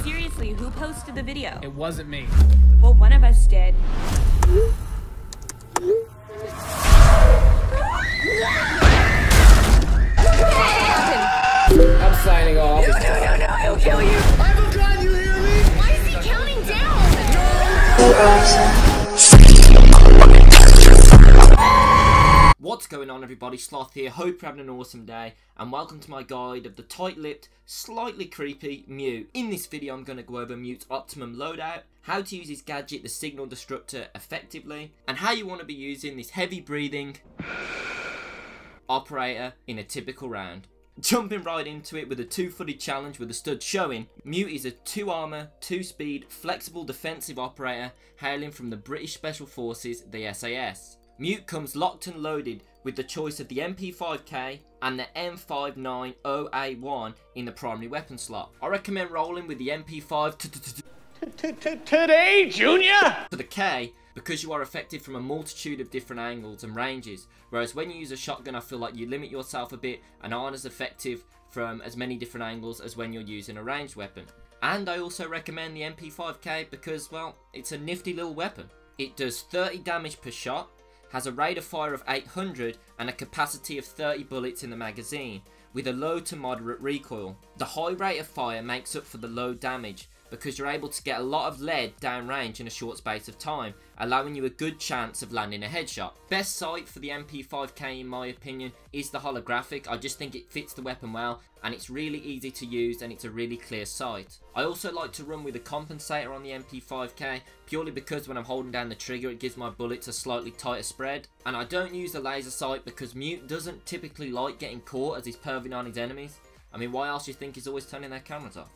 Seriously, who posted the video? It wasn't me. Well, one of us did. I'm signing off. No, he'll kill you. Uncle John, you hear me? Why is he counting down? What's going on, everybody? Sloth here. Hope you're having an awesome day, and welcome to my guide of the tight-lipped, slightly creepy Mute. In this video I'm going to go over Mute's optimum loadout, how to use his gadget, the Signal Disruptor, effectively, and how you want to be using this heavy breathing operator in a typical round. Jumping right into it with a 2-footed challenge with the stud showing, Mute is a 2 armour, 2 speed, flexible defensive operator hailing from the British Special Forces, the SAS. Mute comes locked and loaded with the choice of the MP5K and the M590A1 in the primary weapon slot. I recommend rolling with the MP5 Today, Junior! to the K because you are affected from a multitude of different angles and ranges, whereas when you use a shotgun I feel like you limit yourself a bit and aren't as effective from as many different angles as when you're using a ranged weapon. And I also recommend the MP5K because, well, it's a nifty little weapon. It does 30 damage per shot, has a rate of fire of 800 and a capacity of 30 bullets in the magazine, with a low to moderate recoil. The high rate of fire makes up for the low damage because you're able to get a lot of lead downrange in a short space of time, allowing you a good chance of landing a headshot. Best sight for the MP5K in my opinion is the holographic. I just think it fits the weapon well and it's really easy to use and it's a really clear sight. I also like to run with a compensator on the MP5K purely because when I'm holding down the trigger it gives my bullets a slightly tighter spread. And I don't use the laser sight because Mute doesn't typically like getting caught as he's perving on his enemies. I mean, why else do you think he's always turning their cameras off?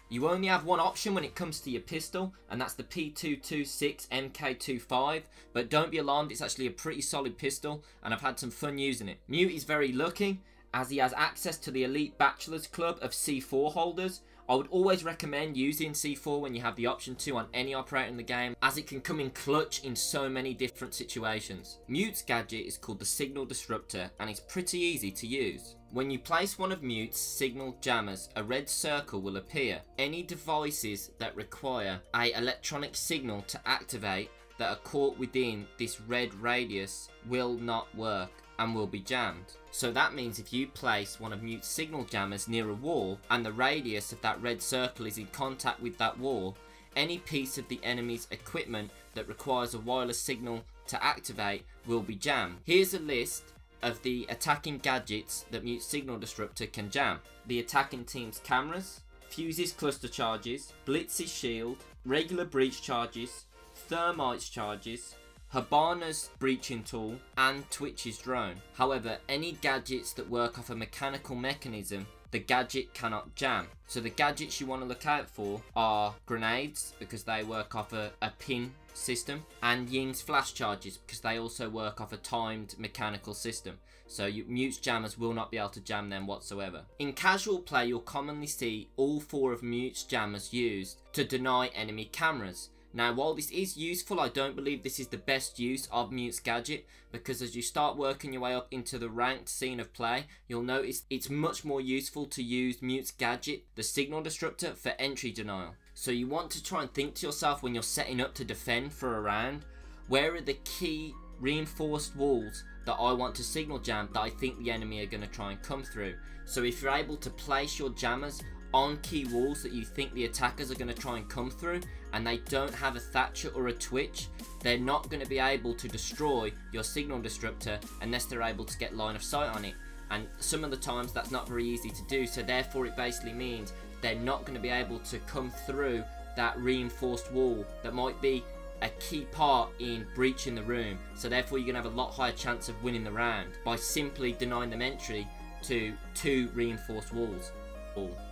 You only have one option when it comes to your pistol, and that's the P226 MK25, but don't be alarmed, it's actually a pretty solid pistol and I've had some fun using it. Mute is very lucky as he has access to the elite bachelors club of C4 holders. I would always recommend using C4 when you have the option to on any operator in the game, as it can come in clutch in so many different situations. Mute's gadget is called the Signal Disruptor and it's pretty easy to use. When you place one of Mute's signal jammers, a red circle will appear. Any devices that require an electronic signal to activate that are caught within this red radius will not work and will be jammed. So that means if you place one of Mute's signal jammers near a wall and the radius of that red circle is in contact with that wall, any piece of the enemy's equipment that requires a wireless signal to activate will be jammed. Here's a list of the attacking gadgets that Mute's Signal Disruptor can jam. The attacking team's cameras, Fuse's cluster charges, Blitz's shield, regular breach charges, Thermite's charges, Hibana's breaching tool, and Twitch's drone. However, any gadgets that work off a mechanical mechanism, the gadget cannot jam. So the gadgets you want to look out for are grenades, because they work off a pin system, and Ying's flash charges because they also work off a timed mechanical system. So Mute's jammers will not be able to jam them whatsoever. In casual play you'll commonly see all 4 of Mute's jammers used to deny enemy cameras. Now while this is useful, I don't believe this is the best use of Mute's gadget, because as you start working your way up into the ranked scene of play, you'll notice it's much more useful to use Mute's gadget, the Signal Disruptor, for entry denial. So you want to try and think to yourself when you're setting up to defend for a round, where are the key reinforced walls that I want to signal jam that I think the enemy are going to try and come through. So if you're able to place your jammers on key walls that you think the attackers are going to try and come through, and they don't have a Thatcher or a Twitch, they're not going to be able to destroy your Signal Disruptor unless they're able to get line of sight on it. And some of the times that's not very easy to do, so therefore it basically means they're not going to be able to come through that reinforced wall that might be a key part in breaching the room. So therefore you're going to have a lot higher chance of winning the round by simply denying them entry to 2 reinforced walls.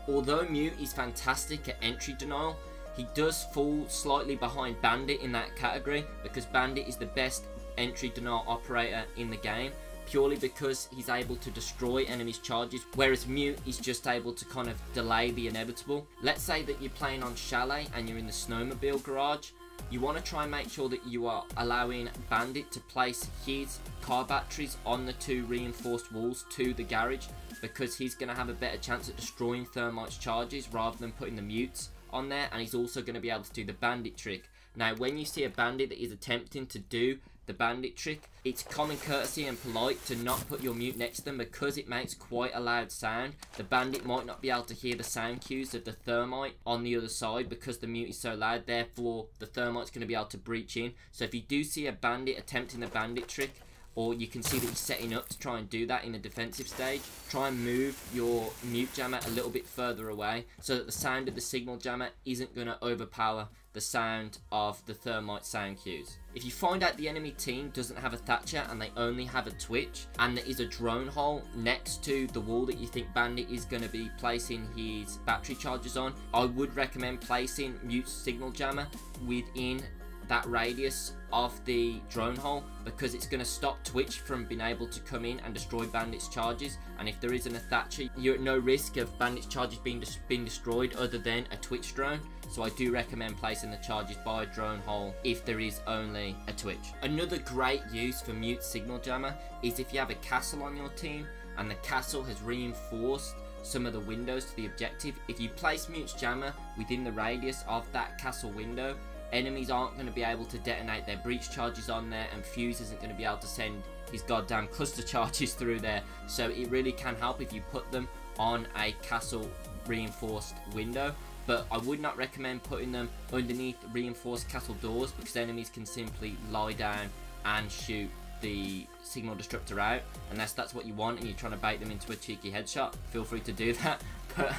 Although Mute is fantastic at entry denial, he does fall slightly behind Bandit in that category, because Bandit is the best entry denial operator in the game, purely because he's able to destroy enemies' charges, whereas Mute is just able to kind of delay the inevitable. Let's say that you're playing on Chalet and you're in the snowmobile garage. You want to try and make sure that you are allowing Bandit to place his car batteries on the 2 reinforced walls to the garage, because he's going to have a better chance at destroying Thermite's charges rather than putting the Mutes on there, and he's also going to be able to do the bandit trick. Now, when you see a bandit that is attempting to do the bandit trick, it's common courtesy and polite to not put your mute next to them because it makes quite a loud sound. The bandit might not be able to hear the sound cues of the thermite on the other side because the mute is so loud, therefore the thermite's going to be able to breach in. So if you do see a bandit attempting the bandit trick, or you can see that he's setting up to try and do that in the defensive stage, try and move your mute jammer a little bit further away so that the sound of the signal jammer isn't going to overpower the sound of the thermite sound cues. If you find out the enemy team doesn't have a Thatcher and they only have a Twitch, and there is a drone hole next to the wall that you think Bandit is going to be placing his battery chargers on, I would recommend placing mute signal jammer within that radius of the drone hole, because it's going to stop Twitch from being able to come in and destroy Bandit's charges. And if there isn't a Thatcher, you're at no risk of Bandit's charges being destroyed other than a Twitch drone. So I do recommend placing the charges by a drone hole if there is only a Twitch. Another great use for mute signal jammer is if you have a castle on your team and the castle has reinforced some of the windows to the objective. If you place mute jammer within the radius of that castle window, enemies aren't going to be able to detonate their breach charges on there, and Fuse isn't going to be able to send his goddamn cluster charges through there. So it really can help if you put them on a castle reinforced window. But I would not recommend putting them underneath reinforced castle doors, because enemies can simply lie down and shoot the signal disruptor out, unless that's what you want and you're trying to bait them into a cheeky headshot. Feel free to do that, but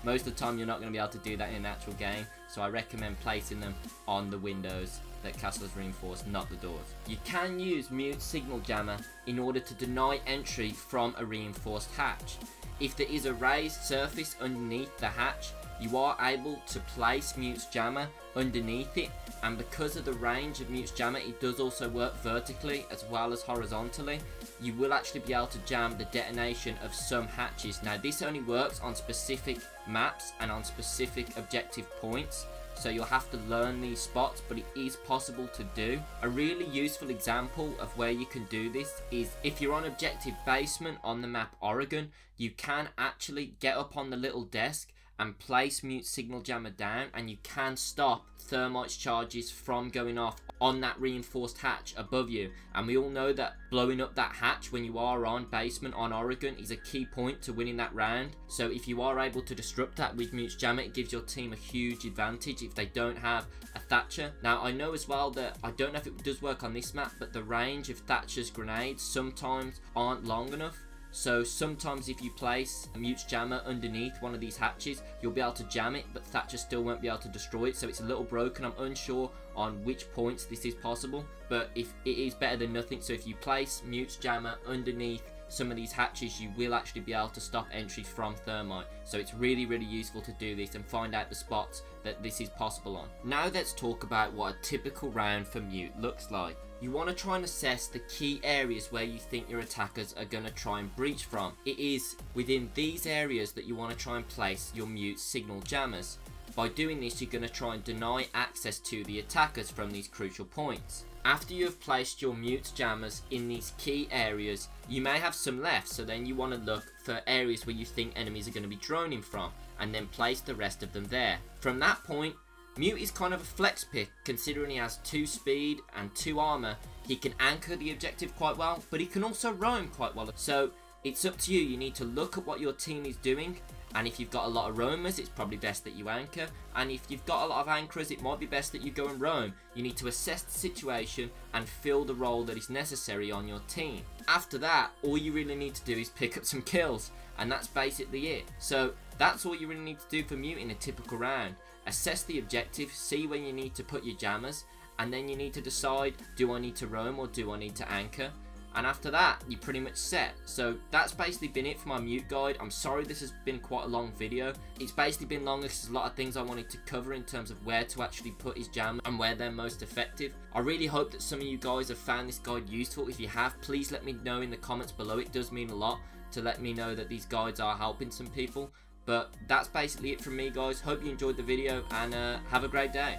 most of the time you're not going to be able to do that in an actual game. So I recommend placing them on the windows that castle is reinforced, not the doors. You can use mute signal jammer in order to deny entry from a reinforced hatch. If there is a raised surface underneath the hatch, you are able to place mute jammer underneath it, and because of the range of mute jammer, it does also work vertically as well as horizontally. You will actually be able to jam the detonation of some hatches. Now this only works on specific maps and on specific objective points, so you'll have to learn these spots, but it is possible to do. A really useful example of where you can do this is if you're on objective basement on the map Oregon, you can actually get up on the little desk and place mute signal jammer down, and you can stop thermite's charges from going off on that reinforced hatch above you. And we all know that blowing up that hatch when you are on basement on Oregon is a key point to winning that round. So if you are able to disrupt that with mute jammer, it gives your team a huge advantage if they don't have a Thatcher. Now I know as well that, I don't know if it does work on this map, but the range of Thatcher's grenades sometimes aren't long enough. So sometimes if you place a mute jammer underneath one of these hatches, you'll be able to jam it, but Thatcher still won't be able to destroy it. So it's a little broken. I'm unsure on which points this is possible, but if it is better than nothing. So if you place mute jammer underneath some of these hatches, you will actually be able to stop entry from thermite. So it's really, really useful to do this and find out the spots that this is possible on. Now let's talk about what a typical round for mute looks like. You want to try and assess the key areas where you think your attackers are going to try and breach from. It is within these areas that you want to try and place your mute signal jammers. By doing this, you're going to try and deny access to the attackers from these crucial points. After you have placed your mute jammers in these key areas, you may have some left, so then you want to look for areas where you think enemies are going to be droning from, and then place the rest of them there. From that point, Mute is kind of a flex pick, considering he has 2 speed and 2 armor. He can anchor the objective quite well, but he can also roam quite well. So it's up to you. You need to look at what your team is doing, and if you've got a lot of roamers, it's probably best that you anchor, and if you've got a lot of anchorers, it might be best that you go and roam. You need to assess the situation and fill the role that is necessary on your team. After that, all you really need to do is pick up some kills, and that's basically it. So that's all you really need to do for Mute in a typical round. Assess the objective, see where you need to put your jammers, and then you need to decide, do I need to roam or do I need to anchor? And after that, you're pretty much set. So that's basically been it for my Mute guide. I'm sorry this has been quite a long video. It's basically been longer because there's a lot of things I wanted to cover in terms of where to actually put his jam and where they're most effective. I really hope that some of you guys have found this guide useful. If you have, please let me know in the comments below. It does mean a lot to let me know that these guides are helping some people. But that's basically it from me, guys. Hope you enjoyed the video, and have a great day.